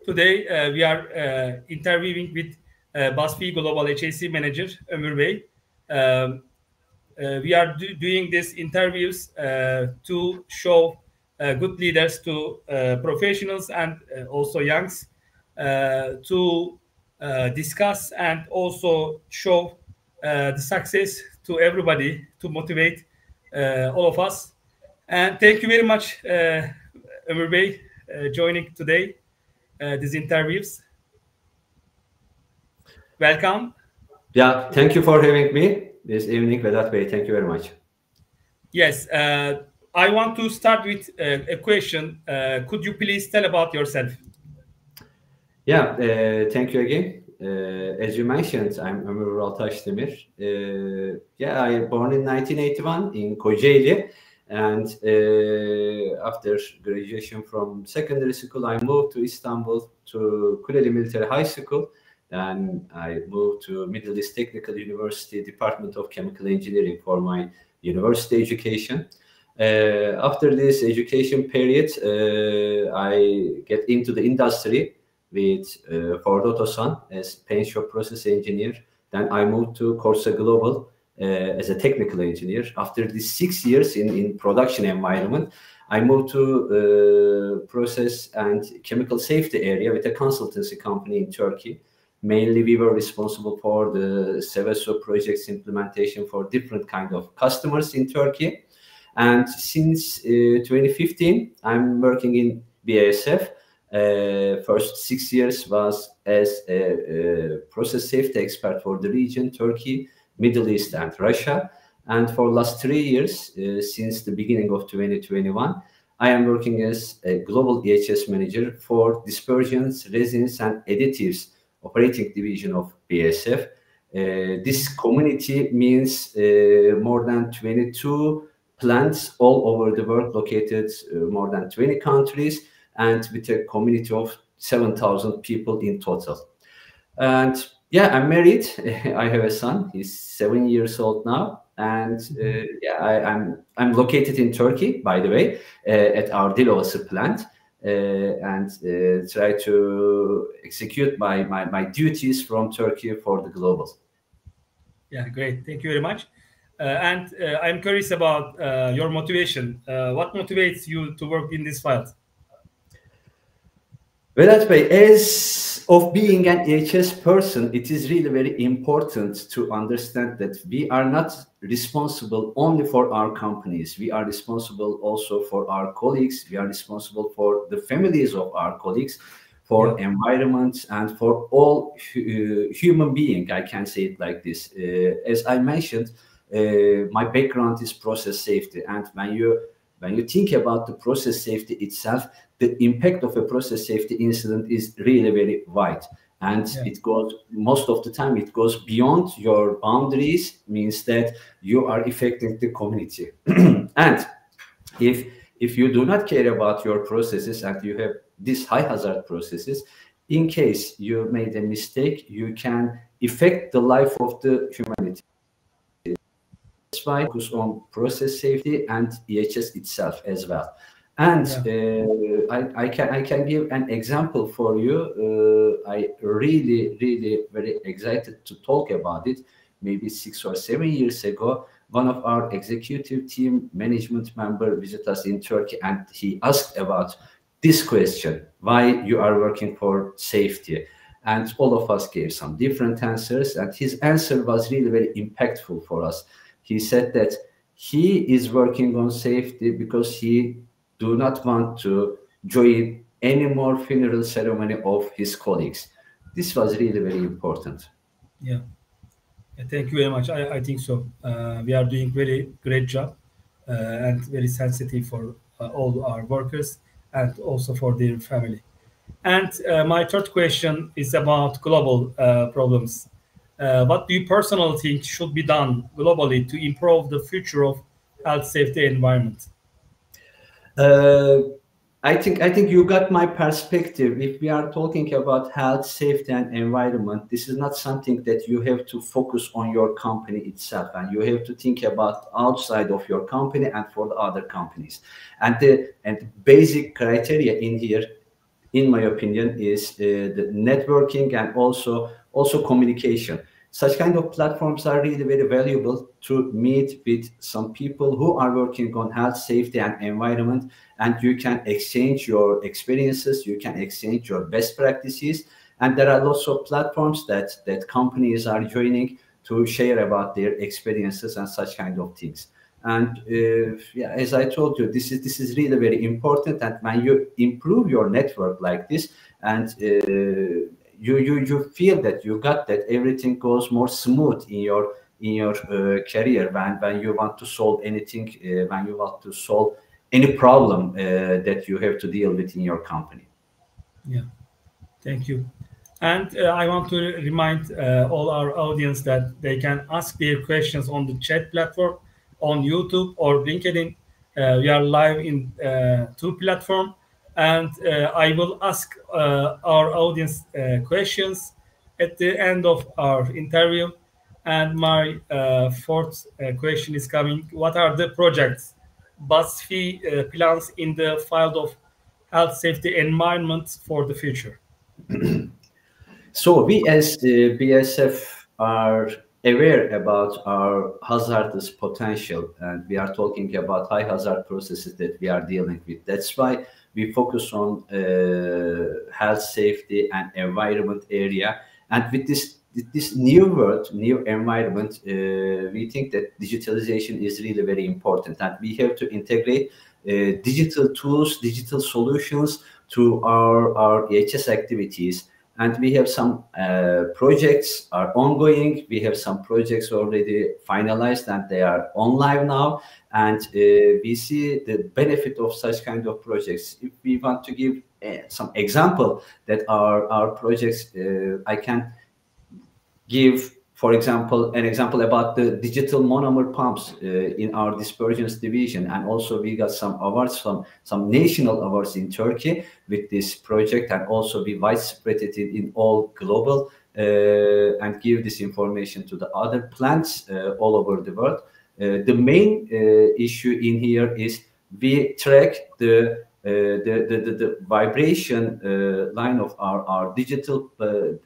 Today we are interviewing with Biography Global HSE Manager Ömür Bey. We are doing these interviews to show good leaders to professionals and also youngs to discuss and also show the success to everybody, to motivate all of us. And thank you very much, Ömür Bey, joining today these interviews. Welcome. Yeah, thank you for having me this evening, Vedat Bey. Thank you very much. Yes, I want to start with a question. Could you please tell about yourself? Yeah, thank you again. As you mentioned, I'm Ömür Vural TAŞDEMİR. I was born in 1981 in Kocaeli, and after graduation from secondary school, I moved to Istanbul to Kuleli Military High School. Then I moved to Middle East Technical University, Department of Chemical Engineering for my university education. After this education period, I get into the industry with Ford Otosan as paint shop process engineer. Then I moved to Kordsa Global as a technical engineer. After these 6 years in production environment, I moved to process and chemical safety area with a consultancy company in Turkey. Mainly, we were responsible for the Seveso projects implementation for different kind of customers in Turkey. And since 2015, I'm working in BASF. First 6 years was as a process safety expert for the region, Turkey, Middle East, and Russia. And for last 3 years, since the beginning of 2021, I am working as a global EHS manager for dispersions, resins, and additives operating division of BASF. This community means more than 22 plants all over the world, located more than 20 countries, and with a community of 7,000 people in total. And yeah, I'm married. I have a son. He's 7 years old now. And I'm located in Turkey, by the way, at our Dilovası plant, and try to execute my duties from Turkey for the global. Yeah, great. Thank you very much. And I'm curious about your motivation. What motivates you to work in this field? Vedat Bey, as of being an EHS person, it is really very important to understand that we are not responsible only for our companies. We are responsible also for our colleagues. We are responsible for the families of our colleagues, for environment, and for all human being. I can say it like this. As I mentioned, my background is process safety, and when you think about the process safety itself, the impact of a process safety incident is really very wide. And it goes, most of the time, it goes beyond your boundaries, means that you are affecting the community. And if you do not care about your processes and you have these high hazard processes, in case you made a mistake, you can affect the life of the humanity. That's why I focus on process safety and EHS itself as well. And I can give an example for you. I really very excited to talk about it. Maybe 6 or 7 years ago, one of our executive team management member visited us in Turkey, and he asked about this question: why you are working for safety? And all of us gave some different answers, and his answer was really very impactful for us. He said that he is working on safety because he do not want to join any more funeral ceremony of his colleagues. This was really very important. Yeah, thank you very much. I think so. We are doing very great job and very sensitive for all our workers and also for their family. And my third question is about global problems. What do you personally think should be done globally to improve the future of health, safety, environment? I think you got my perspective. If we are talking about health, safety, and environment, this is not something that you have to focus on your company itself, and you have to think about outside of your company and for the other companies. And the basic criteria in here in my opinion, is the networking and also communication. Such kind of platforms are really very valuable to meet with some people who are working on health, safety, and environment, and you can exchange your experiences, you can exchange your best practices, and there are lots of platforms that companies are joining to share about their experiences and such kind of things. And yeah, as I told you, this is really very important. And when you improve your network like this, and you feel that you got that, everything goes more smooth in your career when you want to solve anything, when you want to solve any problem that you have to deal with in your company. Yeah, thank you. And I want to remind all our audience that they can ask their questions on the chat platform on YouTube or LinkedIn. We are live in two platforms, and I will ask our audience questions at the end of our interview. And my fourth question is coming: what are the projects BuzzFeed plans in the field of health, safety, environment for the future? So we as the BSF are aware about our hazardous potential, and we are talking about high hazard processes that we are dealing with. That's why we focus on health, safety, and environment area. And with this new world, new environment, we think that digitalization is really very important, and we have to integrate digital tools, digital solutions to our EHS activities. And we have some projects are ongoing. We have some projects already finalized and they are on live now. And we see the benefit of such kind of projects. If we want to give some example that our projects, I can give, for example, an example about the digital monomer pumps in our dispersions division. And also we got some awards, some national awards in Turkey with this project, and also we widespread it in all global and give this information to the other plants all over the world. The main issue in here is we track the vibration line of our digital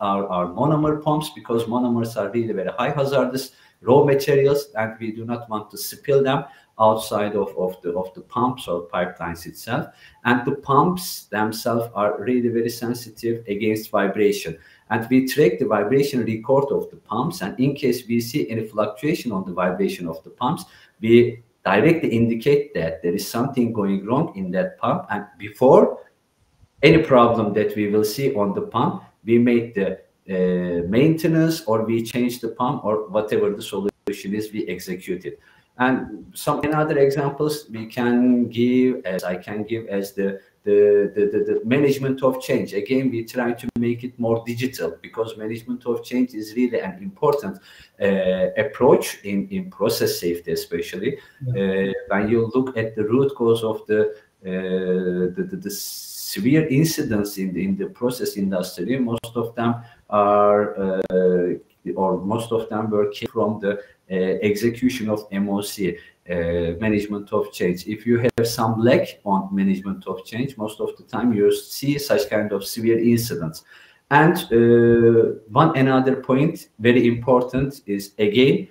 our monomer pumps, because monomers are really very high hazardous raw materials, and we do not want to spill them outside of the pumps or pipelines itself. And the pumps themselves are really very sensitive against vibration, and we track the vibration record of the pumps, and in case we see any fluctuation on the vibration of the pumps, we directly indicate that there is something going wrong in that pump. And before any problem that we will see on the pump, we make the maintenance, or we change the pump, or whatever the solution is, we execute it. And some other examples we can give, as I can give, as the management of change. Again, we try to make it more digital, because management of change is really an important approach in process safety, especially when you look at the root cause of the severe incidents in the process industry. Most of them are or most of them were from the execution of MOC, management of change. If you have some lack on management of change, most of the time you see such kind of severe incidents. And one another point, very important, is again,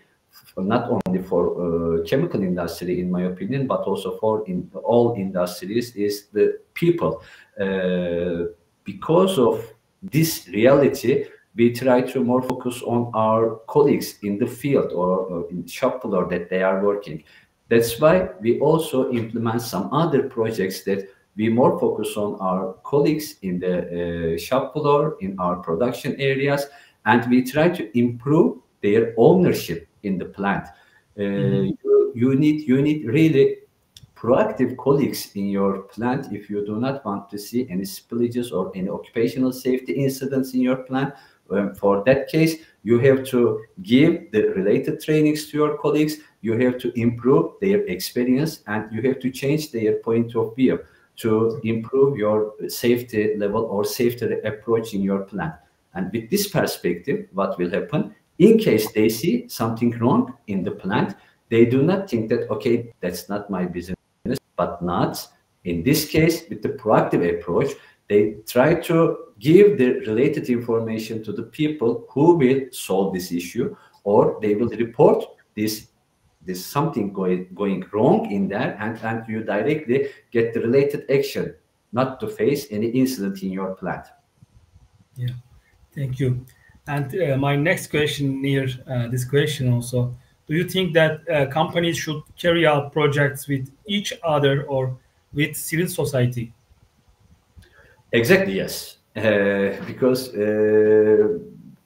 not only for chemical industry, in my opinion, but also for all industries, is the people. Because of this reality, we try to more focus on our colleagues in the field or in the shop floor that they are working. That's why we also implement some other projects that we more focus on our colleagues in the shop floor, in our production areas, and we try to improve their ownership in the plant. You need really proactive colleagues in your plant if you do not want to see any spillages or any occupational safety incidents in your plant. For that case, you have to give the related trainings to your colleagues, you have to improve their experience, and you have to change their point of view to improve your safety level or safety approach in your plant. And with this perspective, what will happen? In case they see something wrong in the plant, they do not think that, okay, that's not my business, but not. In this case, with the proactive approach, they try to give the related information to the people who will solve this issue, or they will report this something going wrong in there, and you directly get the related action, not to face any incident in your plant. Yeah, thank you. And my next question near this question also, do you think that companies should carry out projects with each other or with civil society? Exactly, yes. Because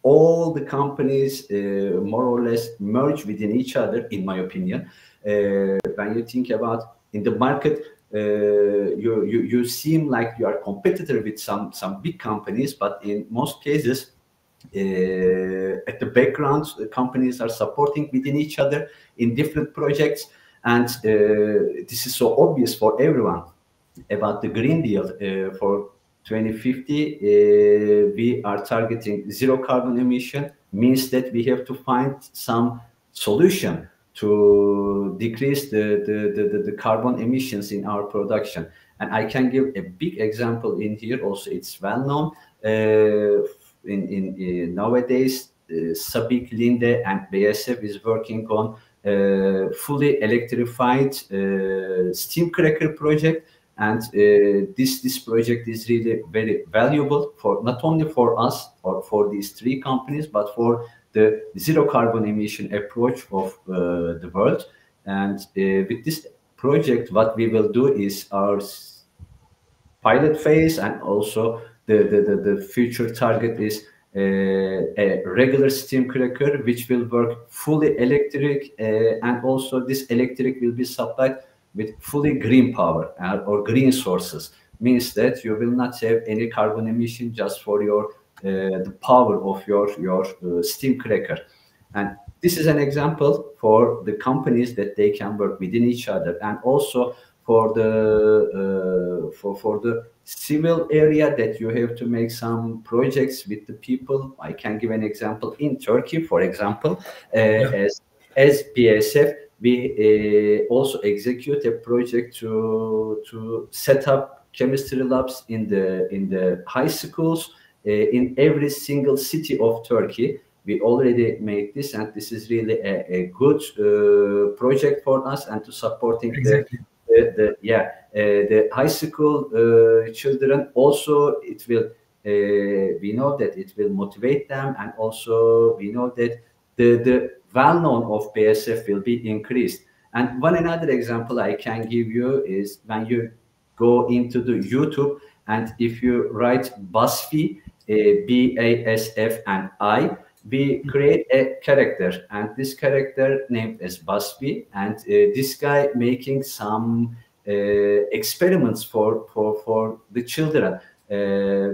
all the companies more or less merge within each other, in my opinion. When you think about in the market, you seem like you are competitor with some big companies, but in most cases, at the background, the companies are supporting within each other in different projects, and this is so obvious for everyone about the Green Deal for 2050. We are targeting zero carbon emission, means that we have to find some solution to decrease the carbon emissions in our production. And I can give a big example in here. Also, it's well known in nowadays. SABIC, Linde, and BASF is working on fully electrified steam cracker project. And this project is really very valuable for not only for us or for these three companies, but for the zero carbon emission approach of the world. And with this project, what we will do is our pilot phase, and also the future target is a regular steam cracker, which will work fully electric, and also this electric will be supplied with fully green power or green sources. Means that you will not have any carbon emission just for your the power of your steam cracker. And this is an example for the companies that they can work within each other, and also for the civil area that you have to make some projects with the people. I can give an example in Turkey, for example, as BASF, we also execute a project to set up chemistry labs in the high schools in every single city of Turkey. We already made this, and this is really a good project for us, and to supporting Exactly. the high school children. Also, it will we know that it will motivate them, and also we know that the well-known of BASF will be increased. And one another example I can give you is when you go into the YouTube, and if you write BASFI, BASF and I, we create a character, and this character named as BASFI, and this guy making some experiments for the children,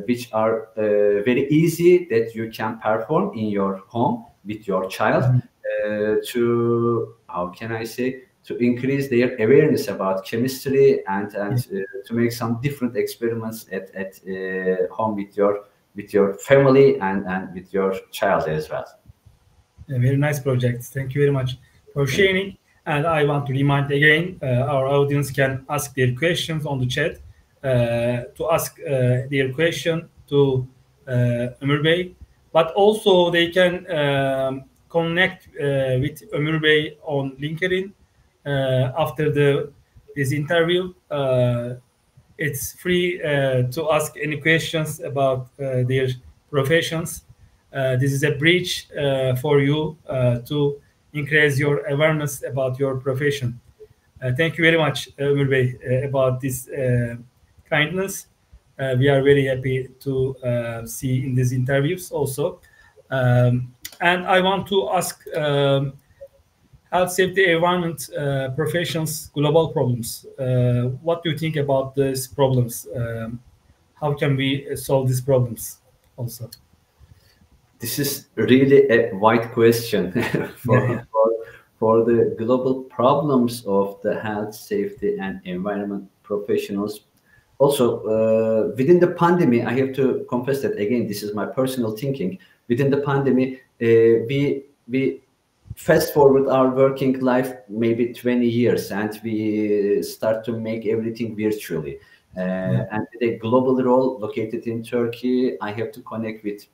which are very easy that you can perform in your home with your child, to, how can I say, to increase their awareness about chemistry, and to make some different experiments at home with your family and with your child as well. A very nice project. Thank you very much for sharing. And I want to remind again, our audience can ask their questions on the chat. To ask their question to Ömür Bey, but also they can connect with Ömür Bey on LinkedIn after this interview. It's free to ask any questions about their professions. This is a bridge for you to increase your awareness about your profession. Thank you very much, Ömür Bey, about this kindness. We are very happy to see in these interviews also. And I want to ask health, safety, environment professions, global problems. What do you think about these problems? How can we solve these problems also? This is really a wide question for the global problems of the health, safety, and environment professionals. Also, within the pandemic, I have to confess that, again, this is my personal thinking. Within the pandemic, we fast forward our working life maybe 20 years, and we start to make everything virtually. And with a global role located in Turkey, I have to connect with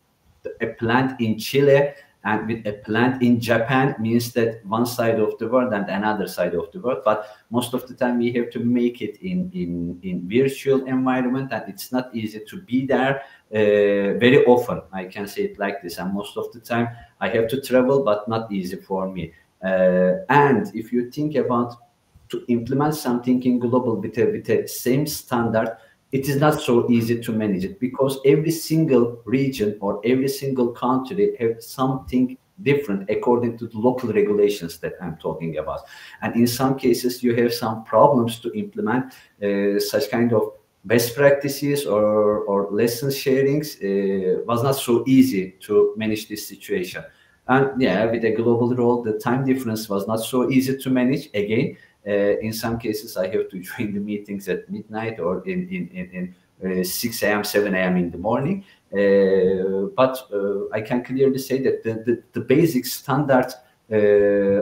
a plant in Chile and with a plant in Japan, means that one side of the world and another side of the world. But most of the time we have to make it in virtual environment, and it's not easy to be there very often. I can say it like this. And most of the time I have to travel, but not easy for me. And if you think about to implement something in global with a same standard, it is not so easy to manage it, because every single region or every single country have something different according to the local regulations that I'm talking about. And in some cases, you have some problems to implement such kind of best practices or lesson sharings. Was not so easy to manage this situation. And yeah, with a global role, the time difference was not so easy to manage again. In some cases, I have to join the meetings at midnight or in 6 a.m., 7 a.m. in the morning. But I can clearly say that the basic standard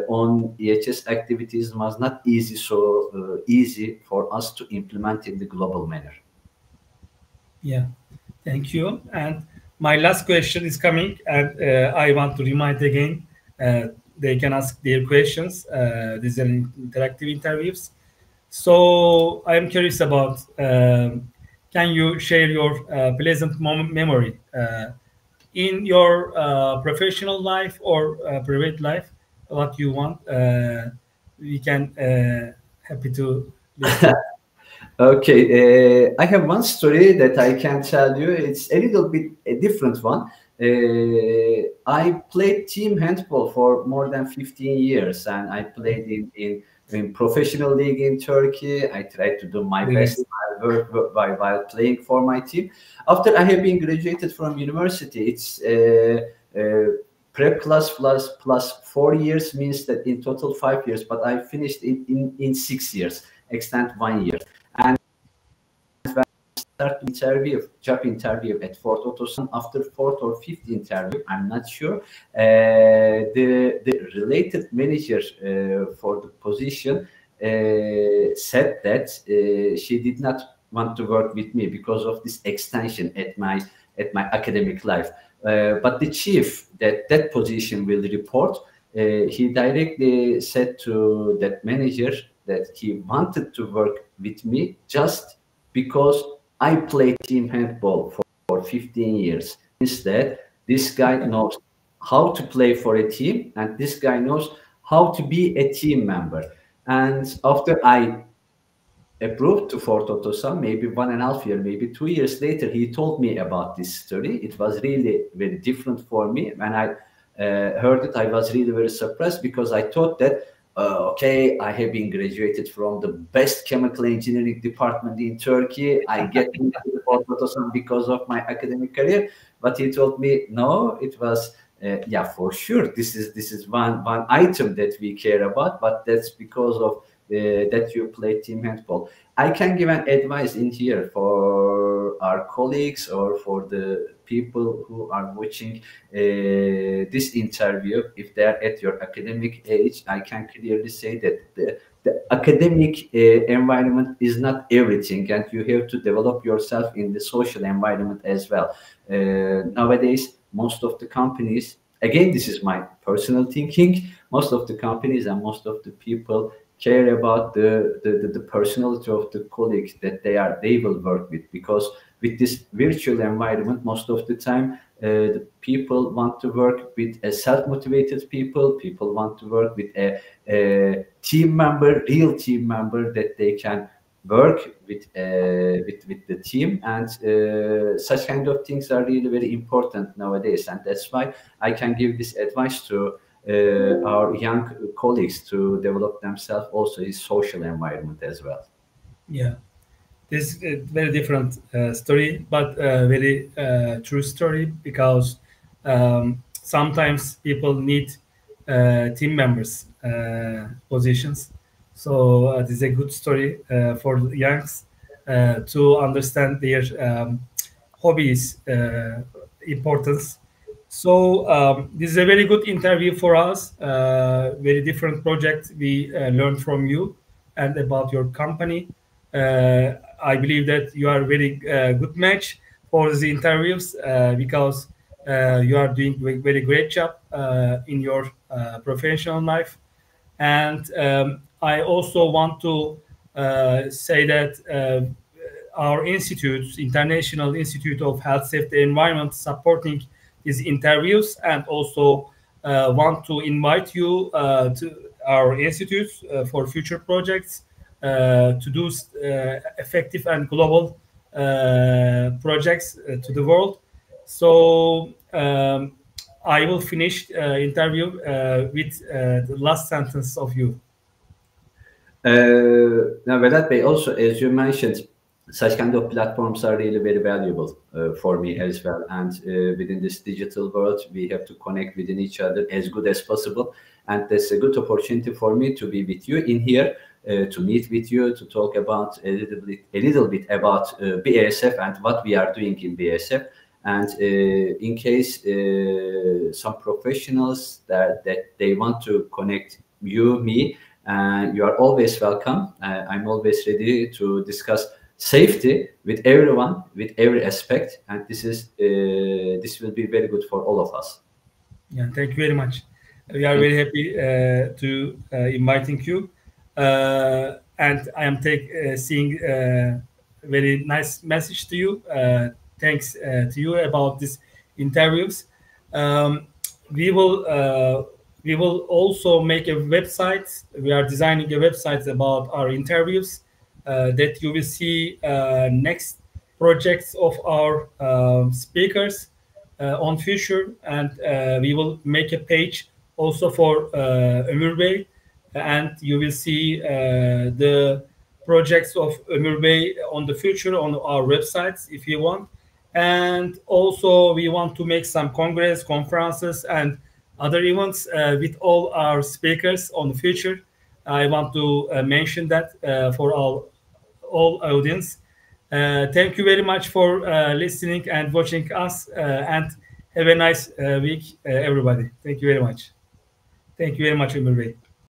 on EHS activities was not easy, so easy for us to implement in the global manner. Yeah, thank you. And my last question is coming, and I want to remind again, they can ask their questions. These are interactive interviews. So I'm curious about, can you share your pleasant memory in your professional life or private life, what you want? We can happy to listen. Okay, I have one story that I can tell you. It's a little bit a different one. I played team handball for more than 15 years, and I played in professional league in Turkey. I tried to do my best while playing for my team. After I have been graduated from university, it's prep class plus 4 years, means that in total 5 years, but I finished in 6 years, extend 1 year. And when I started job interview at Ford Otosan, after fourth or fifth interview, I'm not sure, the related manager for the position said that she did not want to work with me because of this extension at my academic life. But the chief that position will report, he directly said to that manager that he wanted to work with me just because I played team handball for 15 years. Instead, this guy knows how to play for a team, and this guy knows how to be a team member. And after I approved to Ford Otosan, maybe 1.5 years, maybe 2 years later, he told me about this story. It was really very different for me. When I heard it, I was really very surprised, because I thought that, okay, I have been graduated from the best chemical engineering department in Turkey. I get into Ford Otosan because of my academic career. But he told me, no, it was, yeah, for sure, this is one item that we care about, but that's because of that you play team handball. I can give an advice in here for our colleagues or for the people who are watching this interview. If they are at your academic age, I can clearly say that the academic environment is not everything, and you have to develop yourself in the social environment as well. Nowadays, most of the companies, again, this is my personal thinking, most of the companies and most of the people care about the personality of the colleagues that they will work with, because with this virtual environment, most of the time the people want to work with a self-motivated people want to work with a team member, real team member, that they can work with the team. And such kind of things are really very important nowadays, and that's why I can give this advice to our young colleagues to develop themselves also in social environment as well. Yeah, this is a very different story, but very true story, because sometimes people need team members positions. So this is a good story for the youngs to understand their hobbies importance. So this is a very good interview for us. Very different project we learned from you and about your company. I believe that you are very good match for the interviews because you are doing a very great job in your professional life. And I also want to say that our institute, International Institute of Health, Safety, Environment, supporting these interviews, and also want to invite you to our institute for future projects to do effective and global projects to the world. So I will finish interview with the last sentence of you. Now, Vedat Bey, also, as you mentioned, such kind of platforms are really very valuable for me as well. And within this digital world, we have to connect within each other as good as possible. And that's a good opportunity for me to be with you in here, to meet with you, to talk about a little bit about BASF and what we are doing in BASF. And in case some professionals that they want to connect me, you are always welcome. I'm always ready to discuss safety with everyone, with every aspect, and this will be very good for all of us. Yeah, thank you very much. We are very happy to inviting you, and I am seeing very nice message to you. Thanks to you about these interviews. We will also make a website. We are designing a website about our interviews that you will see next projects of our speakers on future, and we will make a page also for Ömür Bey, and you will see the projects of Ömür Bey on the future on our websites if you want. And also we want to make some conferences and other events with all our speakers on the future. I want to mention that for all audience. Thank you very much for listening and watching us, and have a nice week, everybody. Thank you very much. Thank you very much, Ömür Bey.